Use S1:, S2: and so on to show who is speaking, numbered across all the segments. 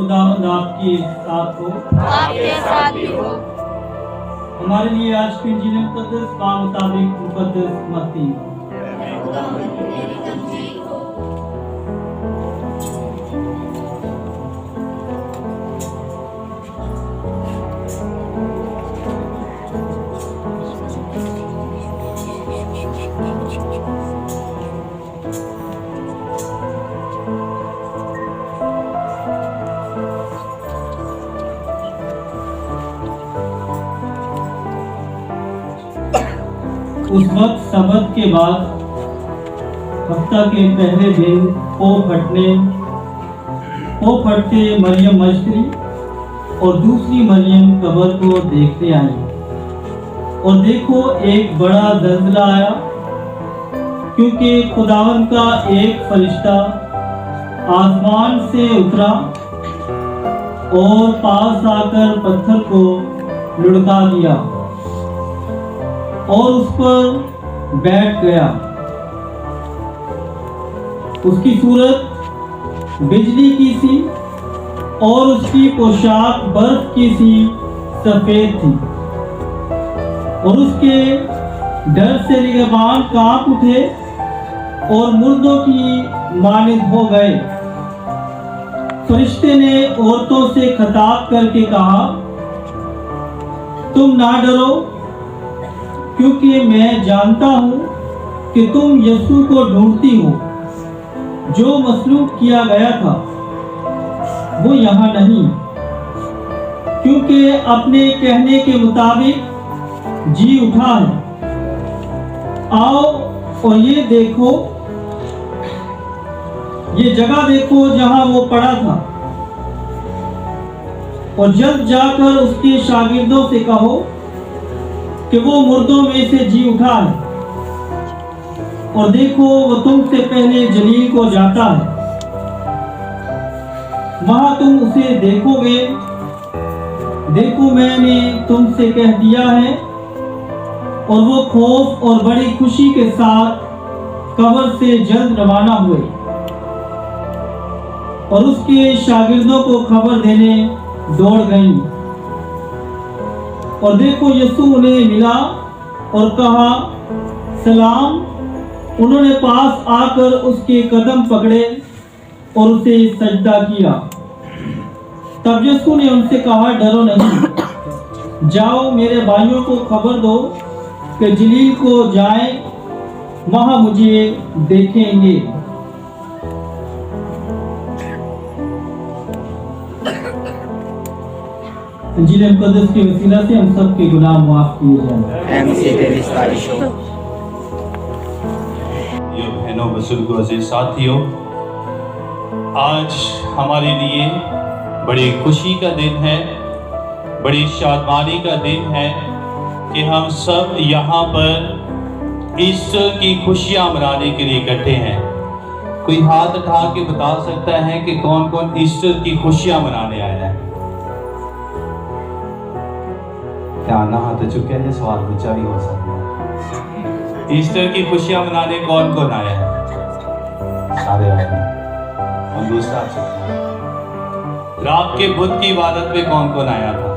S1: खुदावंद आपके साथ हो,
S2: आपके साथ भी हो।
S1: हमारे लिए आज की इंजील मुकद्दस का मुताबिक मुकद्दस मत्ती। उस वक्त सबत के बाद हफ्ता के पहले दिन पो फटते मरियम मजदरी और दूसरी मरियम कब्र को देखते आई, और देखो एक बड़ा जल्जला आया, क्योंकि खुदावन का एक फरिश्ता आसमान से उतरा और पास आकर पत्थर को लुढ़का दिया और उस पर बैठ गया। उसकी सूरत बिजली की सी और उसकी पोशाक बर्फ की सी सफेद थी, और उसके डर से निगहबान कांप उठे और मुर्दों की मानिंद हो गए। फरिश्ते ने औरतों से खिताब करके कहा, तुम ना डरो, क्योंकि मैं जानता हूं कि तुम यीशु को ढूंढती हो, जो मसलूब किया गया था। वो यहाँ नहीं, क्योंकि अपने कहने के मुताबिक जी उठा है। आओ और ये देखो, ये जगह देखो जहां वो पड़ा था, और जल्द जाकर उसके शागिर्दों से कहो कि वो मुर्दों में से जी उठा है, और देखो वो तुमसे पहले जलील को जाता है, वहां तुम उसे देखोगे। देखो मैंने तुमसे कह दिया है। और वो खौफ और बड़ी खुशी के साथ कब्र से जल्द रवाना हुए और उसके शागिर्दों को खबर देने दौड़ गईं। और देखो यीशु उन्हें मिला और कहा, सलाम। उन्होंने पास आकर उसके कदम पकड़े और उसे सजदा किया। तब यीशु ने उनसे कहा, डरो नहीं, जाओ मेरे भाइयों को खबर दो कि जलील को जाएं, वहां मुझे देखेंगे। इंजील मुकद्दस के वसीला से हम सब के गुनाह माफ किए जाएं।
S3: बहनों, बुजुर्गों, अजीज साथियों, आज हमारे लिए बड़ी खुशी का दिन है, बड़ी शादमानी का दिन है कि हम सब यहाँ पर ईस्टर की खुशियाँ मनाने के लिए इकट्ठे हैं। कोई हाथ उठा के बता सकता है कि कौन कौन ईस्टर की खुशियाँ मनाने आया है? क्या ना हाथ चुके हैं, सवाल पूछा भी हो सकता है। ईस्टर की खुशियाँ मनाने कौन कौन आया है? सारे आए हैं। और दूसरा, रात के बुत की इबादत में कौन कौन आया था?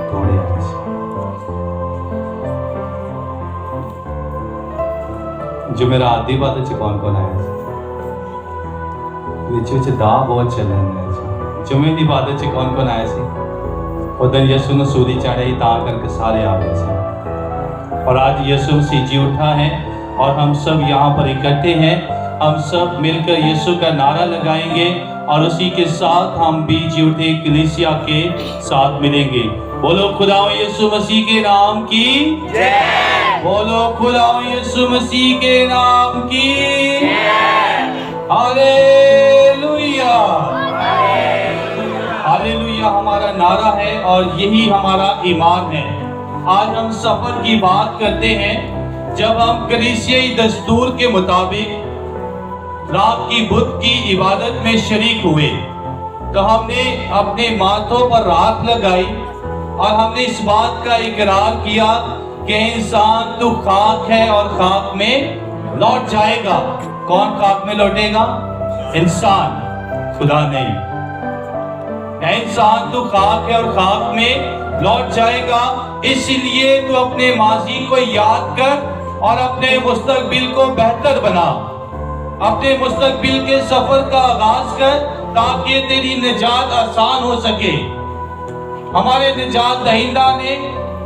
S3: थोड़े जुमेरात की इबादत से कौन कौन आया? विच दा बहुत चल रहे। जुमे की इबादत से कौन कौन आया सी? उधर यीशु ने सूली चढ़ाई, ता करके सारे आ गए थे। और आज यीशु मसीह जी उठा है और हम सब यहाँ पर इकट्ठे हैं। हम सब मिलकर यीशु का नारा लगाएंगे और उसी के साथ हम भी जी उठे कलीसिया के साथ मिलेंगे। बोलो खुदा यीशु मसीह के नाम की जय। बोलो खुदा यीशु मसीह के नाम की जय। हालेलुया, हालेलुया हमारा नारा है और यही हमारा ईमान है। आज हम सफर की बात करते हैं। जब हम कलीसियाई दस्तूर के मुताबिक रात की बुत की इबादत में शरीक हुए, तो हमने अपने माथों पर राख लगाई और हमने इस बात का इकरार किया कि इंसान तो खाक है और खाक में लौट जाएगा। कौन खाक में लौटेगा? इंसान, खुदा नहीं। ऐ इंसान तू खाक है और खाक में लौट जाएगा, इसलिए तू अपने माजी को याद कर और अपने मुस्तकबिल को बेहतर बना। अपने मुस्तकबिल के सफर का आगाज कर ताकि तेरी निजात आसान हो सके। हमारे निजात दहिंदा ने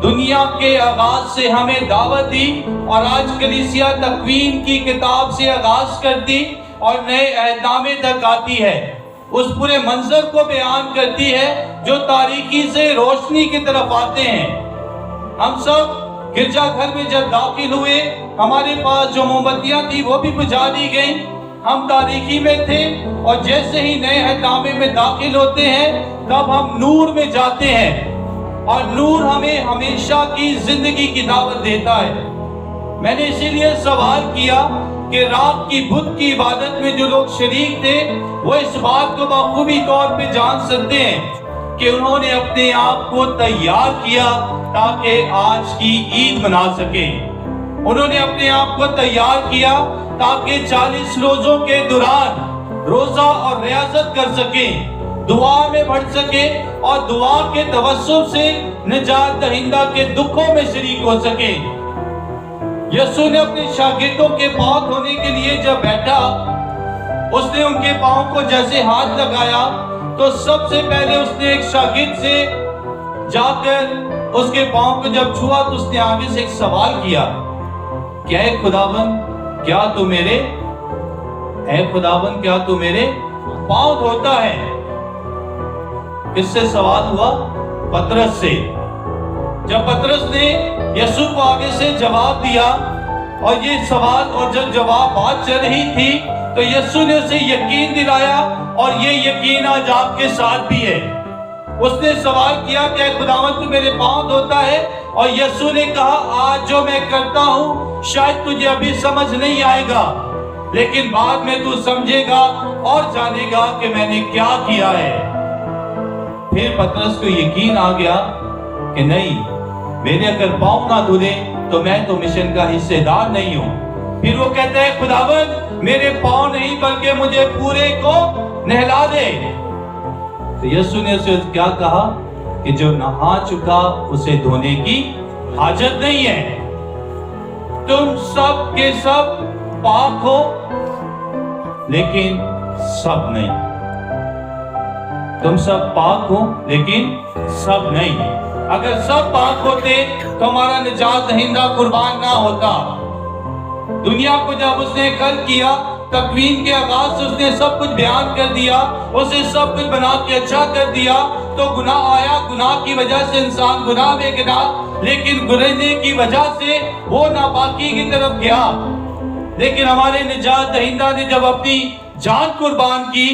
S3: दुनिया के आगाज से हमें दावत दी और आज कलीसिया तकवीन की किताब से आगाज करती और नए अहदनामे तक आती है। उस पूरे मंजर को बयान करती है जो तारीकी से रोशनी की तरफ आते हैं। हम सब गिरजाघर में जब दाखिल हुए, हमारे पास जो मोमबत्तियां थी वो भी बुझा दी गई। हम तारीकी में थे और जैसे ही नए अहदनामे में दाखिल होते हैं तब हम नूर में जाते हैं और नूर हमें हमेशा की जिंदगी की दावत देता है। मैंने इसीलिए सवाल किया कि रात की बुत की इबादत में जो लोग शरीक थे वो इस बात को बखूबी तौर पे जान सकते हैं कि उन्होंने अपने आप को तैयार किया ताकि आज की ईद मना सके। उन्होंने अपने आप को तैयार किया ताकि 40 रोजों के दौरान रोजा और रियाजत कर सके, दुआ में बढ़ सके और दुआ के तवस्सुल से निजात दहिंदा के दुखों में शरीक हो सके। यीशु ने अपने शागिर्दों के पांव धोने के लिए जब बैठा, उसने उनके पांव को जैसे हाथ लगाया तो सबसे पहले उसने एक शागिर्द से जाकर उसके पांव को जब छुआ तो उसने आगे से एक सवाल किया, क्या है खुदावन, क्या तू मेरे पांव धोता है? किससे सवाल हुआ? पतरस से। जब पतरस ने यीशु को आगे से जवाब दिया और ये सवाल और जब जवाब बात चल रही थी तो यीशु ने उसे यकीन दिलाया और ये यकीन आज आपके साथ भी है। उसने सवाल किया, क्या खुदावंद तू मेरे पांव धोता है? और यीशु ने कहा, आज जो मैं करता हूं शायद तुझे अभी समझ नहीं आएगा, लेकिन बाद में तू समझेगा और जानेगा कि मैंने क्या किया है। फिर पतरस को यकीन आ गया कि नहीं, मेरे अगर पांव ना धुले तो मैं तो मिशन का हिस्सेदार नहीं हूं। फिर वो कहता है, खुदावंद मेरे पांव नहीं बल्कि मुझे पूरे को नहला दे। तो यीशु ने उसे क्या कहा कि जो नहा चुका उसे धोने की हाजत नहीं है। तुम सब के सब पाक हो लेकिन सब नहीं। तुम सब पाक हो लेकिन सब नहीं। अगर सब पाक होते तो हमारा निजात दहिंदा कुर्बान ना होता। दुनिया को जब उसने खल्क किया, तकवीन के आगाज से उसने सब कुछ बयान कर दिया, उसे सब कुछ बना के अच्छा कर दिया। तो गुनाह आया, गुनाह की वजह से इंसान गुनाह में गिरा, लेकिन गुनाह की वजह से वो नापाकी की तरफ गया। लेकिन हमारे निजात दहिंदा ने जब अपनी जान कुर्बान की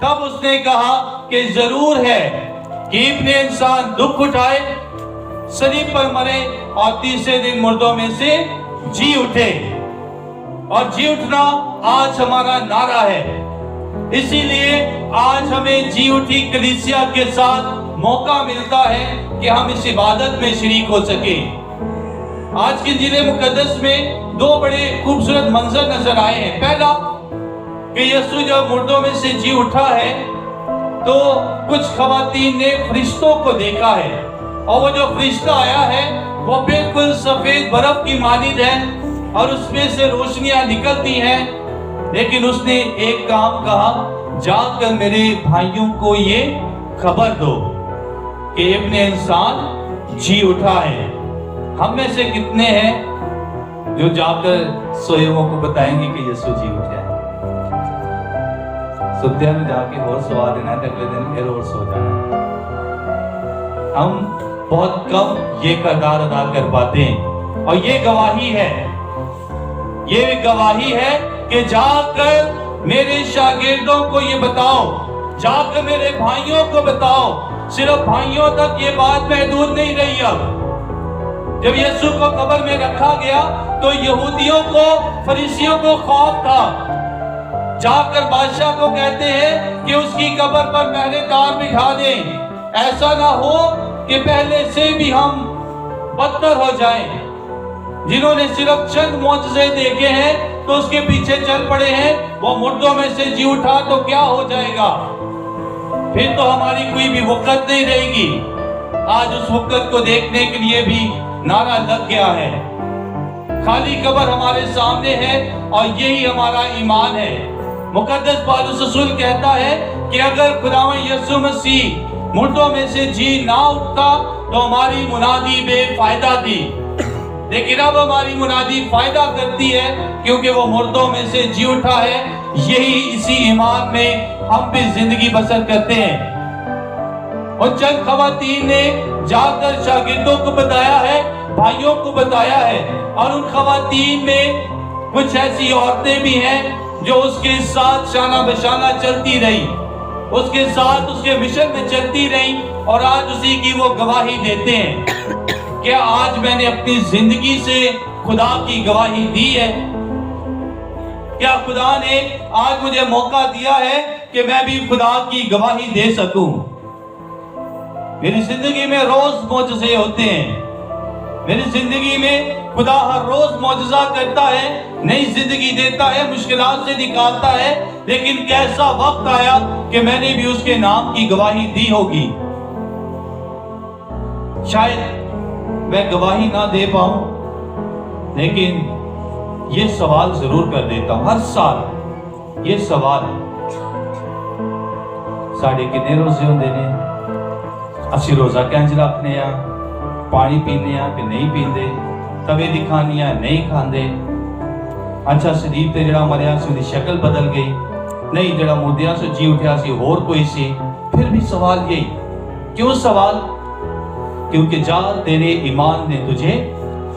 S3: तब उसने कहा कि जरूर है कि इब्ने इंसान दुख उठाए, सलीब पर मरे और तीसरे दिन मुर्दों में से जी उठे। और जी उठना आज हमारा नारा है। इसीलिए आज हमें जी उठी कलीसिया के साथ मौका मिलता है कि हम इस इबादत में शरीक हो सके। आज के जिले मुकद्दस में दो बड़े खूबसूरत मंजर नजर आए हैं। पहला कि यीशु जब मुर्दों में से जी उठा है तो कुछ खवातीन ने फरिश्तों को देखा है और वो जो फरिश्ता आया है वो बिल्कुल सफेद बर्फ की मानिंद है और उसमें से रोशनियां निकलती हैं। लेकिन उसने एक काम कहा, जाकर मेरे भाइयों को ये खबर दो कि इब्ने इंसान जी उठा है। हम में से कितने हैं जो जाकर सोए हुओं को बताएंगे कि यीशु जी उठा है? सुबह में जाके और सवा देना है, अगले दिन फिर और सो जाना। हम बहुत कम ये किरदार अदा कर पाते हैं और ये गवाही है कि जाकर मेरे शागिर्दों को ये बताओ, जाकर मेरे भाइयों को बताओ। सिर्फ भाइयों तक ये बात महदूद नहीं रही। अब जब यीशु को कब्र में रखा गया तो यहूदियों को, फरीसियों को खौफ था। जाकर बादशाह को कहते हैं कि उसकी कब्र पर पहरेदार बिठा दें, ऐसा ना हो कि पहले से भी हम बदतर हो जाएं। जिन्होंने सिर्फ चंद मौजज़े देखे हैं तो उसके पीछे चल पड़े हैं। वो मुर्दों में से जी उठा तो क्या हो जाएगा? फिर तो हमारी कोई भी वक़्त नहीं रहेगी। आज उस वक़्त को देखने के लिए भी नारा लग गया है। खाली कब्र हमारे सामने है और यही हमारा ईमान है। मुकद्दस पौलुस रसूल कहता है कि अगर खुदावंद यीशु मसीह मुर्दों में से जी ना उठता तो हमारी मुनादी बेफायदा थी, लेकिन अब हमारी मुनादी फायदा करती है क्योंकि वो मुर्दों में से जी उठा है। यही इसी ईमान में हम भी जिंदगी बसर करते हैं। और चंद खवातीन ने जाकर शागिर्दों को बताया है, भाइयों को बताया है, और उन खवातीन में कुछ ऐसी औरतें भी हैं जो उसके साथ शाना बशाना चलती रही, उसके साथ उसके मिशन में चलती रही और आज उसी की वो गवाही देते हैं। क्या आज मैंने अपनी जिंदगी से खुदा की गवाही दी है? क्या खुदा ने आज मुझे मौका दिया है कि मैं भी खुदा की गवाही दे सकूं? मेरी जिंदगी में रोज मौजज़े होते हैं। मेरी जिंदगी में खुदा हर रोज मौजज़ा करता है, नई जिंदगी देता है, मुश्किलात से निकालता है। लेकिन कैसा वक्त आया कि मैंने भी उसके नाम की गवाही दी होगी। शायद मैं गवाही ना दे पाऊं, लेकिन ये सवाल जरूर कर देता हूं हर साल। ये सवाल साढ़े कितने रोजे होंदे ने, असी रोजा कैंज रखने आ, पानी पीने आ कि नहीं पींदे, तवे दी खानी आ नहीं खांदे। अच्छा शरीर ते जड़ा मरिया सी उहदी शक्ल बदल गई, नहीं जड़ा मुर्दियां से जी उठा सी होर कोई सी। फिर भी सवाल यही, क्यों सवाल? क्योंकि जा तेरे ईमान ने तुझे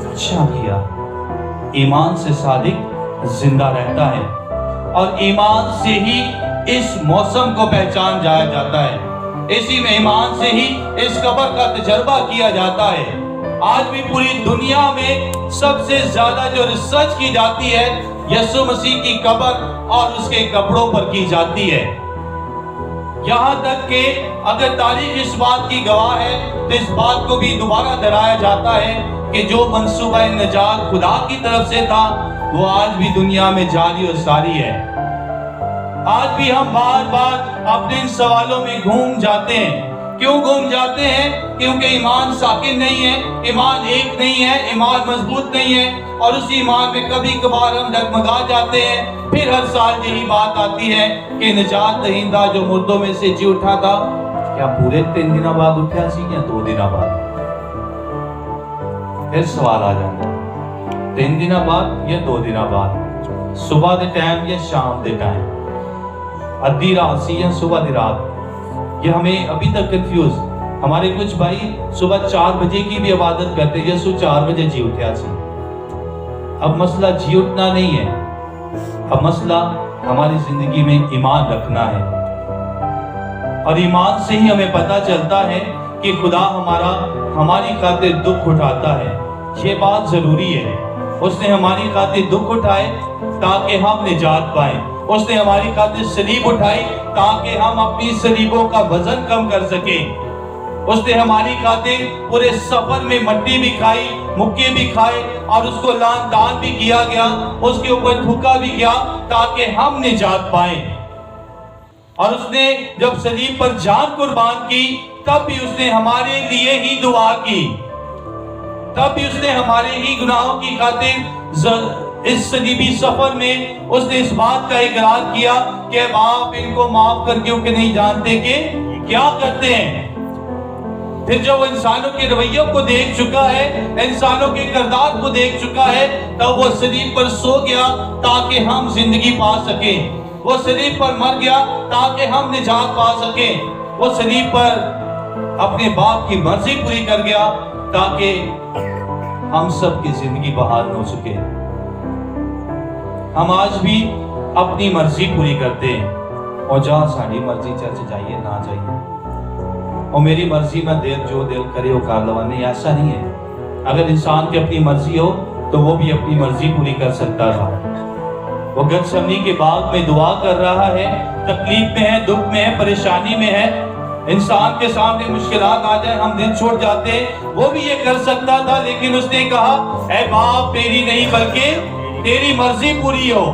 S3: अच्छा किया। ईमान से सादिक जिंदा रहता है और ईमान से ही इस मौसम को पहचान जाया जाता है। इसी में ईमान से ही इस कब्र का तजर्बा किया जाता है। आज भी पूरी दुनिया में सबसे ज्यादा जो रिसर्च की जाती है यीशु मसीह की कब्र और उसके कपड़ों पर की जाती है। यहाँ तक कि अगर तारीख इस बात की गवाह है तो इस बात को भी दोबारा दोहराया जाता है कि जो मंसूबा निजात खुदा की तरफ से था वो आज भी दुनिया में जारी और सारी है। आज भी हम बार बार अपने इन सवालों में घूम जाते हैं। क्यों घूम जाते हैं? क्योंकि ईमान साकिन नहीं है, ईमान एक नहीं है, ईमान मजबूत नहीं है और उस ईमान में कभी कभार हम डगमगा जाते हैं। फिर हर साल यही बात आती है कि निजात दहिंदा जो मुर्दों में से जी उठा था, क्या पूरे 3 दिन बाद उठा सी या 2 दिन बाद? फिर सवाल आ जाता है 3 दिन बाद या 2 दिन बाद, सुबह के टाइम या शाम के टाइम, अद्धी रात सी या सुबह की रात। ये हमें अभी तक कंफ्यूज। हमारे कुछ भाई सुबह 4 बजे की भी इबादत करते हैं, यीशु 4 बजे जी उठा सी। अब मसला जी उठना नहीं है, अब मसला हमारी जिंदगी में ईमान रखना है। और ईमान से ही हमें पता चलता है कि खुदा हमारी खातिर दुख उठाता है। ये बात जरूरी है। उसने हमारी खातिर दुख उठाए ताकि हम निजात पाए। उसने हमारी खातिर सलीब उठाई ताकि हम अपनी सलीबों का वजन कम कर सकें। उसने हमारी खातिर पूरे सफर में मट्टी भी खाई, मुक्के भी खाए और उसको लान दान भी किया गया, उसके ऊपर थूका भी गया ताकि हम निजात पाए। और उसने जब सलीब पर जान कुर्बान की तब भी उसने हमारे लिए ही दुआ की, तब भी उसने हमारे ही गुनाहों की खातिर इस सलीबी सफर में उसने इस बात का इकरार किया कि बाप इनको माफ कर क्योंकि नहीं जानते कि क्या करते हैं। फिर जब वो इंसानों के रवैयों को देख चुका है, इंसानों के किरदार को देख चुका है, तब वो सलीब पर सो गया ताकि हम जिंदगी पा सके। वो सलीब पर मर गया ताकि हम निजात पा सके। वो सलीब पर अपने बाप की मर्जी पूरी कर गया ताकि हम सब की जिंदगी बहाल हो सके। हम आज भी अपनी मर्जी पूरी करते हैं और जहाँ साड़ी मर्जी चर्च जाइए ना जाइए और मेरी मर्जी में देर जो दिल करे वो कर लवा, नहीं ऐसा नहीं है। अगर इंसान की अपनी मर्जी हो तो वो भी अपनी मर्जी पूरी कर सकता था। वो गतसमनी के बाग में दुआ कर रहा है, तकलीफ में है, दुख में है, परेशानी में है, इंसान के सामने मुश्किलात आ जाए हम दिल छोड़ जाते हैं, वो भी ये कर सकता था। लेकिन उसने कहा ऐ बाप तेरी नहीं बल्कि तेरी मर्जी पूरी हो।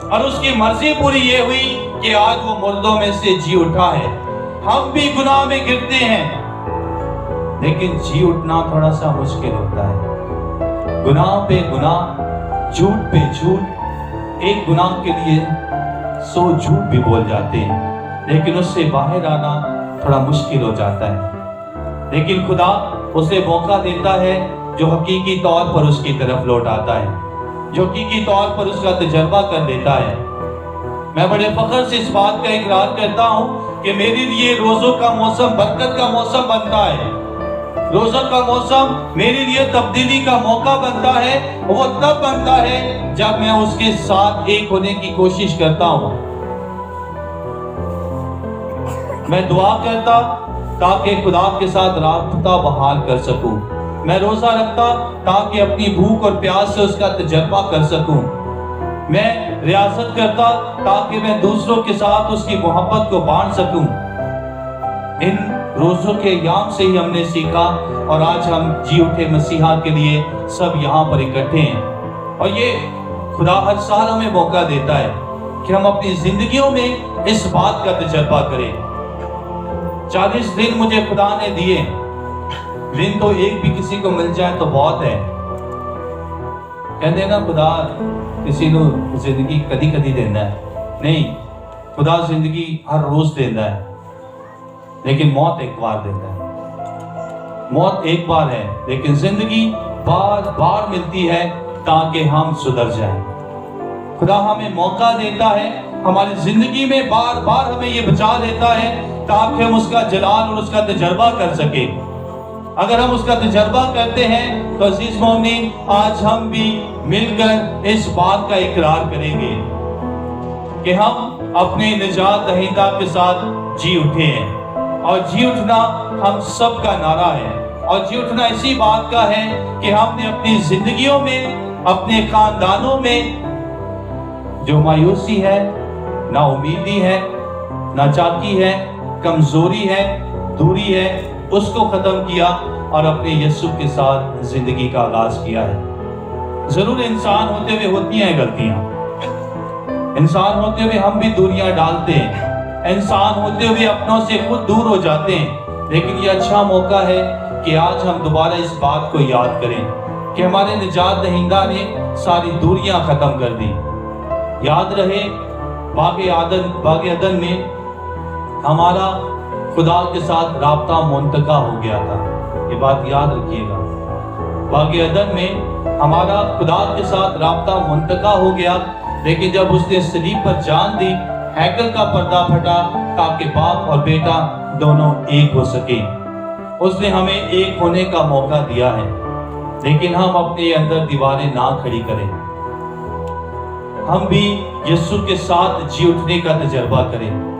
S3: और उसकी मर्जी पूरी ये हुई कि आज वो मुर्दों में से जी उठा है। हम भी गुनाह में गिरते हैं, लेकिन जी उठना थोड़ा सा मुश्किल होता है। गुनाह पे गुनाह, झूठ पे झूठ, एक गुनाह के लिए 100 झूठ भी बोल जाते हैं, लेकिन उससे बाहर आना थोड़ा मुश्किल हो जाता है। लेकिन खुदा उसे मौका देता है जो हकीकी तौर पर उसकी तरफ लौट आता है, जो हकीकी तौर पर उसका तजर्बा कर लेता है। मैं बड़े फख्र से इस बात का इकरार करता हूँ कि मेरे लिए रोज़ों का मौसम बरकत का मौसम बनता है। रोज़ों का मौसम मेरे लिए तब्दीली का मौका बनता है। वो तब बनता है जब मैं उसके साथ एक होने की कोशिश करता हूँ। मैं दुआ करता ताकि खुदा के साथ राब्ता बहाल कर सकूं। मैं रोजा रखता ताकि अपनी भूख और प्यास से उसका तजर्बा कर सकूं। मैं रियासत करता ताकि मैं दूसरों के साथ उसकी मोहब्बत को बांट सकूं। इन रोजों के याम से ही हमने सीखा और आज हम जी उठे मसीहा के लिए सब यहाँ पर इकट्ठे हैं। और ये खुदा हर साल हमें मौका देता है कि हम अपनी जिंदगियों में इस बात का तजर्बा करें। 40 दिन मुझे खुदा ने दिए, दिन तो एक भी किसी को मिल जाए तो बहुत है। कहते ना खुदा किसी को जिंदगी कदी कदी देना है, नहीं, खुदा जिंदगी हर रोज देता है, लेकिन मौत एक बार देता है। मौत एक बार है, लेकिन जिंदगी बार बार मिलती है ताकि हम सुधर जाएं। खुदा हमें मौका देता है, हमारी जिंदगी में बार बार हमें ये बचा देता है ताकि हम उसका जलाल और उसका तजर्बा कर सके। अगर हम उसका तजर्बा करते हैं तो अजीज मोमिन, आज हम भी मिलकर इस बात का इकरार करेंगे कि हम अपने निजात दहिंदा के साथ जी उठे हैं। और जी उठना हम सब का नारा है। और जी उठना इसी बात का है कि हमने अपनी जिंदगियों में, अपने खानदानों में जो मायूसी है, ना उम्मीदी है, ना चाकी है, कमजोरी है, दूरी है, उसको खत्म किया और अपने यीशु के साथ जिंदगी का आगाज किया है। जरूर इंसान होते हुए होती हैं गलतियां, इंसान होते हुए हम भी दूरियां डालते हैं, इंसान होते हुए अपनों से खुद दूर हो जाते हैं। लेकिन ये अच्छा मौका है कि आज हम दोबारा इस बात को याद करें कि हमारे निजात दहिंदा ने सारी दूरियां खत्म कर दी। याद रहे बागे अदन में हमारा खुदा के साथ राब्ता मुंतका हो गया था। ये बात याद रखिएगा, बागे अदन में हमारा खुदा के साथ राब्ता मुंतका हो गया, लेकिन जब उसने सलीब पर जान दी, हैकल का पर्दा फटा ताकि बाप और बेटा दोनों एक हो सके। उसने हमें एक होने का मौका दिया है, लेकिन हम अपने अंदर दीवारें ना खड़ी करें। हम भी यीशु के साथ जी उठने का तजर्बा करें।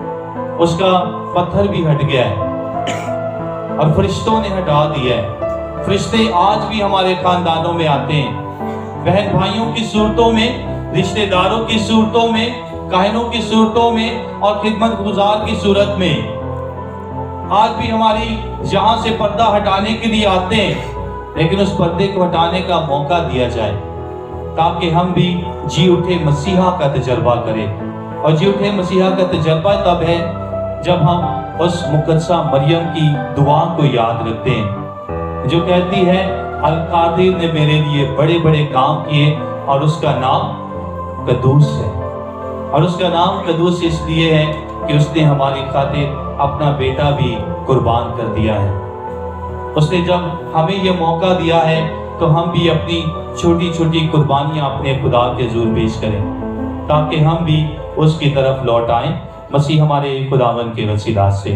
S3: उसका पत्थर भी हट गया है और फरिश्तों ने हटा दिया है। फरिश्ते आज भी हमारे खानदानों में आते हैं, बहन भाइयों की सूरतों में, रिश्तेदारों की सूरतों में, काहिनों की सूरतों में और खिदमत गुजार की सूरत में। आज भी हमारी जहां से पर्दा हटाने के लिए आते हैं, लेकिन उस पर्दे को हटाने का मौका दिया जाए ताकि हम भी जी उठे मसीहा का तजर्बा करें। और जी उठे मसीहा का तजर्बा तब है जब हम उस मुकद्दसा मरियम की दुआ को याद रखते हैं जो कहती है, अल कादिर ने मेरे लिए बड़े बड़े काम किए और उसका नाम कदूस है। और उसका नाम कदूस इसलिए है कि उसने हमारी खातिर अपना बेटा भी कुर्बान कर दिया है। उसने जब हमें यह मौका दिया है तो हम भी अपनी छोटी छोटी कुर्बानियां अपने खुदा के हुजूर पेश करें ताकि हम भी उसकी तरफ लौट आएं। मसीह हमारे खुदावन के वसीला से।